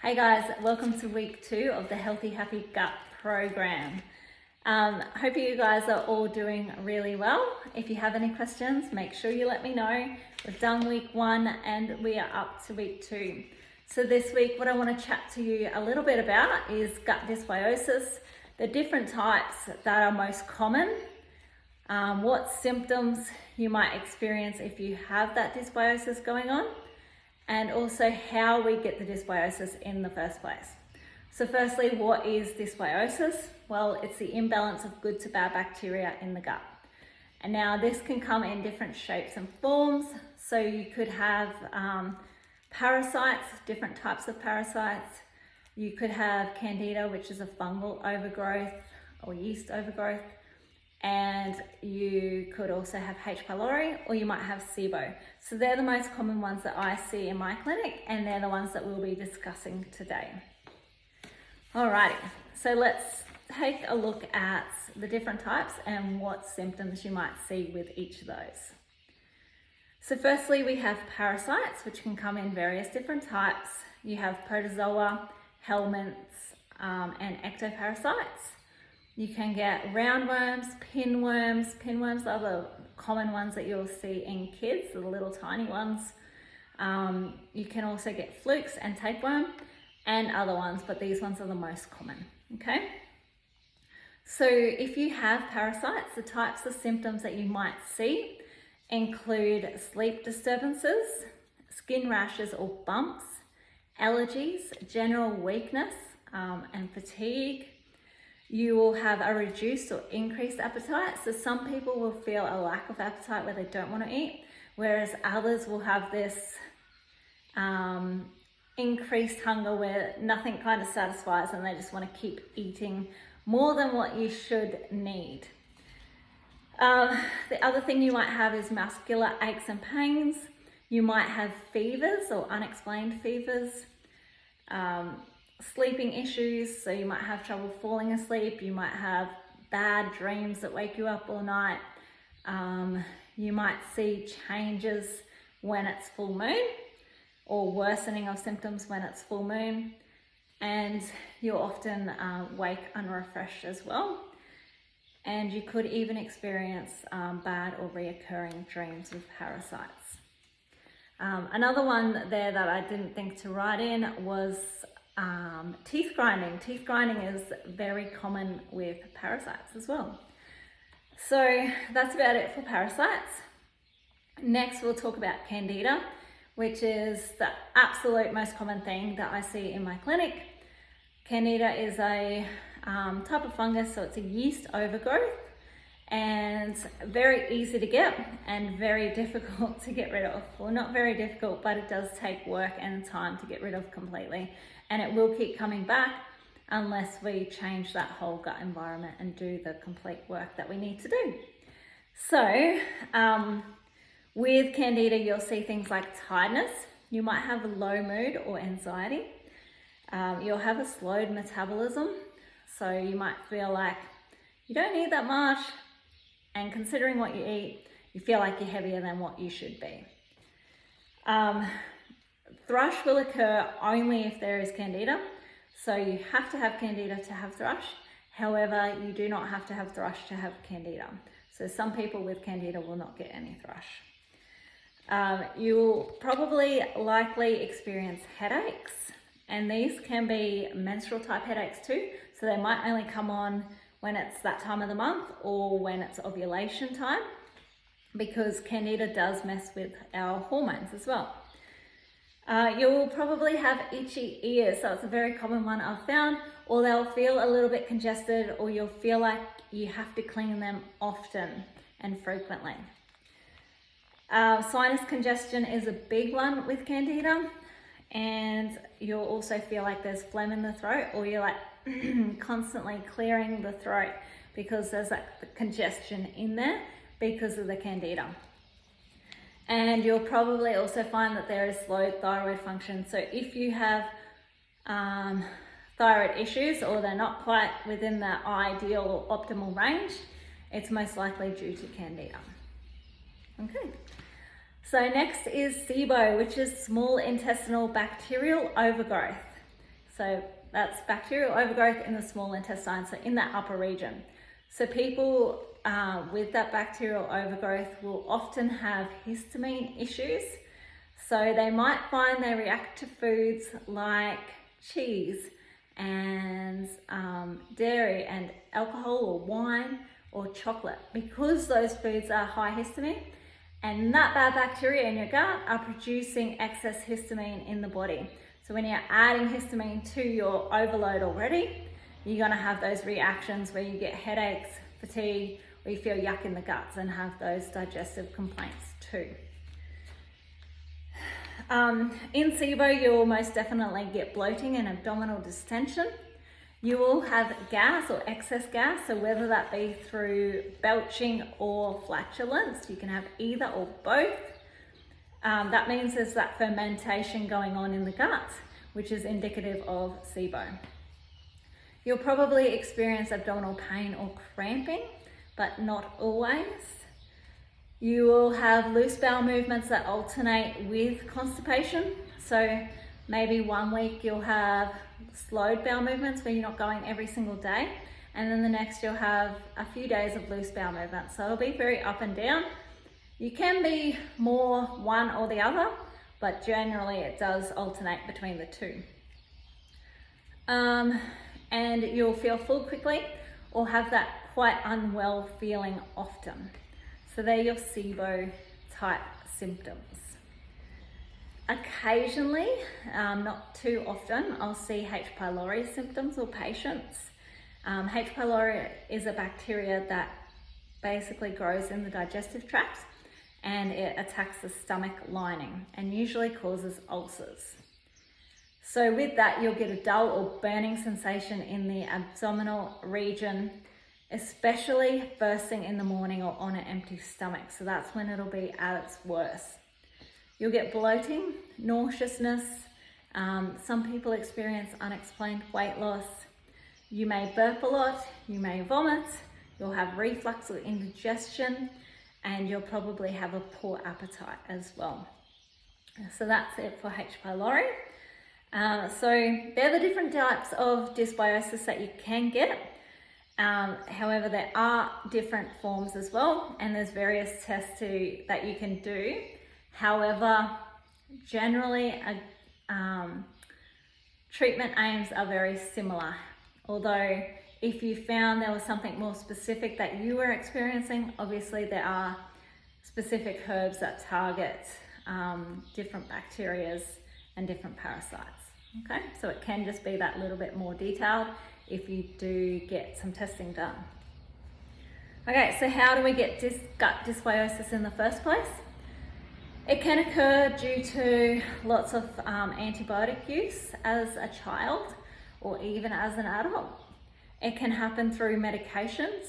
Hey guys, welcome to week 2 of the Healthy Happy Gut program. Hope you guys are all doing really well. If you have any questions, make sure you let me know. We've done week 1 and we are up to week 2. So this week, what I want to chat to you a little bit about is gut dysbiosis, the different types that are most common, what symptoms you might experience if you have that dysbiosis going on, and also how we get the dysbiosis in the first place. So firstly, what is dysbiosis? Well, it's the imbalance of good to bad bacteria in the gut. And now this can come in different shapes and forms. So you could have parasites, different types of parasites. You could have Candida, which is a fungal overgrowth or yeast overgrowth. And you could also have H. pylori, or you might have SIBO. So they're the most common ones that I see in my clinic, and they're the ones that we'll be discussing today. Alrighty, so let's take a look at the different types and what symptoms you might see with each of those. So firstly, we have parasites, which can come in various different types. You have protozoa, helminths, and ectoparasites. You can get roundworms, pinworms. Pinworms are the common ones that you'll see in kids, the little tiny ones. You can also get flukes and tapeworm and other ones, but these ones are the most common, okay? So if you have parasites, the types of symptoms that you might see include sleep disturbances, skin rashes or bumps, allergies, general weakness, and fatigue. You will have a reduced or increased appetite. So some people will feel a lack of appetite where they don't want to eat, whereas others will have this increased hunger where nothing kind of satisfies and they just want to keep eating more than what you should need. The other thing you might have is muscular aches and pains. You might have fevers or unexplained fevers. Sleeping issues, so you might have trouble falling asleep, you might have bad dreams that wake you up all night, you might see changes when it's full moon or worsening of symptoms when it's full moon, and you'll often wake unrefreshed as well, and you could even experience bad or reoccurring dreams with parasites. Another one there that I didn't think to write in was teeth grinding. Teeth grinding is very common with parasites as well. So that's about it for parasites. Next, we'll talk about Candida, which is the absolute most common thing that I see in my clinic. Candida is a type of fungus, so it's a yeast overgrowth and very easy to get and very difficult to get rid of. Well, not very difficult, but it does take work and time to get rid of completely. And it will keep coming back unless we change that whole gut environment and do the complete work that we need to do. So with Candida, you'll see things like tiredness. You might have a low mood or anxiety. You'll have a slowed metabolism. So you might feel like you don't eat that much, and considering what you eat, you feel like you're heavier than what you should be. Thrush will occur only if there is Candida. So you have to have Candida to have thrush. However, you do not have to have thrush to have Candida. So some people with Candida will not get any thrush. You'll probably likely experience headaches, and these can be menstrual type headaches too. So they might only come on when it's that time of the month or when it's ovulation time, because Candida does mess with our hormones as well. You'll probably have itchy ears, so it's a very common one I've found, or they'll feel a little bit congested, or you'll feel like you have to clean them often and frequently. Sinus congestion is a big one with Candida, and you'll also feel like there's phlegm in the throat, or you're like constantly clearing the throat because there's that congestion in there because of the Candida. And you'll probably also find that there is low thyroid function. So if you have thyroid issues, or they're not quite within the ideal or optimal range, it's most likely due to Candida. Okay, so next is SIBO, which is small intestinal bacterial overgrowth. So that's bacterial overgrowth in the small intestine, so in that upper region. So people with that bacterial overgrowth will often have histamine issues. So they might find they react to foods like cheese and dairy and alcohol or wine or chocolate, because those foods are high histamine, and that bad bacteria in your gut are producing excess histamine in the body. So when you're adding histamine to your overload already, you're going to have those reactions where you get headaches, fatigue, or you feel yuck in the guts and have those digestive complaints too. In SIBO, you'll most definitely get bloating and abdominal distension. You will have gas or excess gas, so whether that be through belching or flatulence, you can have either or both. That means there's that fermentation going on in the gut, which is indicative of SIBO. You'll probably experience abdominal pain or cramping, but not always. You will have loose bowel movements that alternate with constipation. So maybe 1 week you'll have slowed bowel movements where you're not going every single day, and then the next you'll have a few days of loose bowel movements. So it'll be very up and down. You can be more one or the other, but generally it does alternate between the two. And you'll feel full quickly or have that quite unwell feeling often. So they're your SIBO type symptoms. Occasionally, not too often, I'll see H. pylori symptoms or patients. H. pylori is a bacteria that basically grows in the digestive tract, and it attacks the stomach lining and usually causes ulcers. So with that, you'll get a dull or burning sensation in the abdominal region, especially first thing in the morning or on an empty stomach. So that's when it'll be at its worst. You'll get bloating, nauseousness. Some people experience unexplained weight loss. You may burp a lot, you may vomit, you'll have reflux or indigestion, and you'll probably have a poor appetite as well. So that's it for H. pylori. So they're the different types of dysbiosis that you can get. However, there are different forms as well, and there's various tests that you can do. However, generally, treatment aims are very similar. Although, if you found there was something more specific that you were experiencing, obviously there are specific herbs that target different bacteria and different parasites. Okay, so it can just be that little bit more detailed if you do get some testing done. Okay, so how do we get gut dysbiosis in the first place? It can occur due to lots of antibiotic use as a child or even as an adult. It can happen through medications,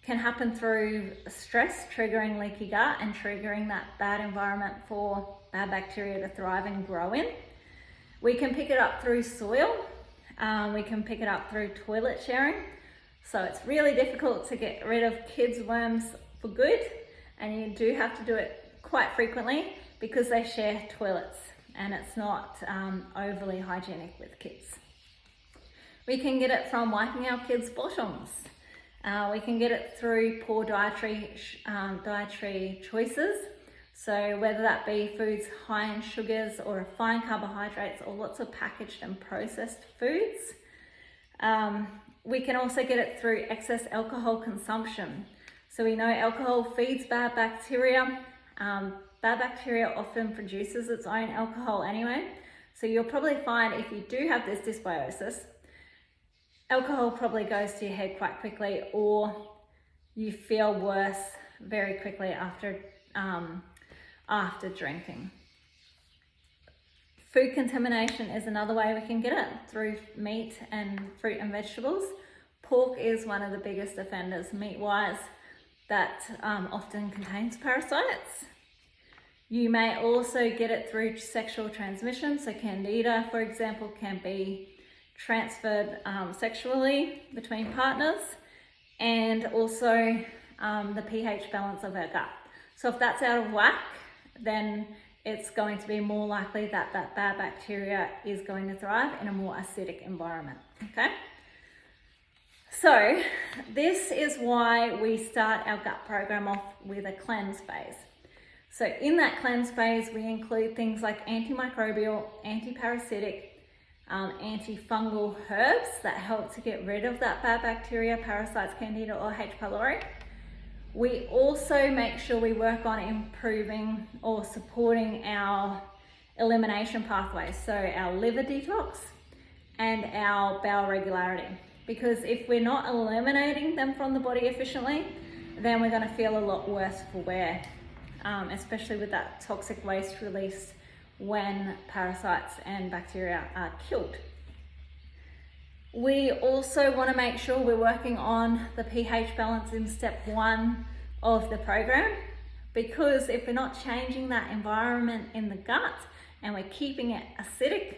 can happen through stress triggering leaky gut and triggering that bad environment for bad bacteria to thrive and grow in. We can pick it up through soil. We can pick it up through toilet sharing. So it's really difficult to get rid of kids' worms for good, and you do have to do it quite frequently because they share toilets and it's not overly hygienic with kids. We can get it from wiping our kids' bottoms. We can get it through poor dietary choices. So whether that be foods high in sugars or refined carbohydrates or lots of packaged and processed foods. We can also get it through excess alcohol consumption. So we know alcohol feeds bad bacteria. Bad bacteria often produces its own alcohol anyway. So you'll probably find if you do have this dysbiosis, alcohol probably goes to your head quite quickly, or you feel worse very quickly after drinking. Food contamination is another way we can get it, through meat and fruit and vegetables. Pork is one of the biggest offenders meat-wise that often contains parasites. You may also get it through sexual transmission. So Candida, for example, can be transferred sexually between partners, and also the pH balance of our gut. So if that's out of whack, then it's going to be more likely that that bad bacteria is going to thrive in a more acidic environment, okay? So this is why we start our gut program off with a cleanse phase. So in that cleanse phase, we include things like antimicrobial, antiparasitic, antifungal herbs that help to get rid of that bad bacteria, parasites, Candida or H. pylori. We also make sure we work on improving or supporting our elimination pathways, so our liver detox and our bowel regularity. Because if we're not eliminating them from the body efficiently, then we're going to feel a lot worse for wear, especially with that toxic waste released when parasites and bacteria are killed. We also want to make sure we're working on the pH balance in step 1 of the program, because if we're not changing that environment in the gut and we're keeping it acidic,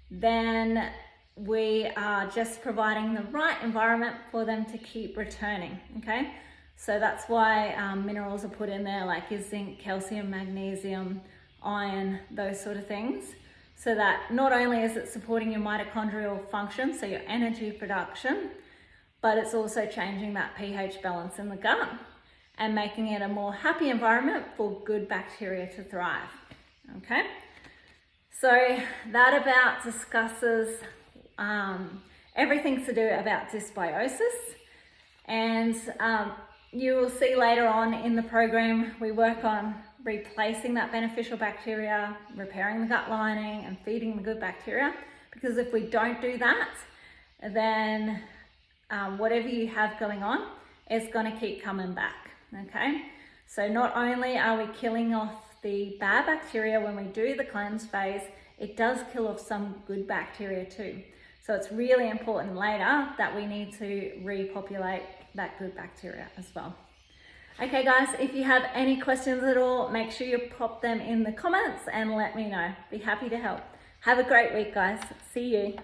then we are just providing the right environment for them to keep returning, okay? So that's why minerals are put in there like your zinc, calcium, magnesium, iron, those sort of things, so that not only is it supporting your mitochondrial function, so your energy production, but it's also changing that pH balance in the gut and making it a more happy environment for good bacteria to thrive, okay? So that about discusses everything to do about dysbiosis, and you will see later on in the program we work on replacing that beneficial bacteria, repairing the gut lining and feeding the good bacteria, because if we don't do that, then whatever you have going on is going to keep coming back, okay? So not only are we killing off the bad bacteria when we do the cleanse phase, it does kill off some good bacteria too. So it's really important later that we need to repopulate that good bacteria as well. Okay guys, if you have any questions at all, make sure you pop them in the comments and let me know. Be happy to help. Have a great week guys. See you.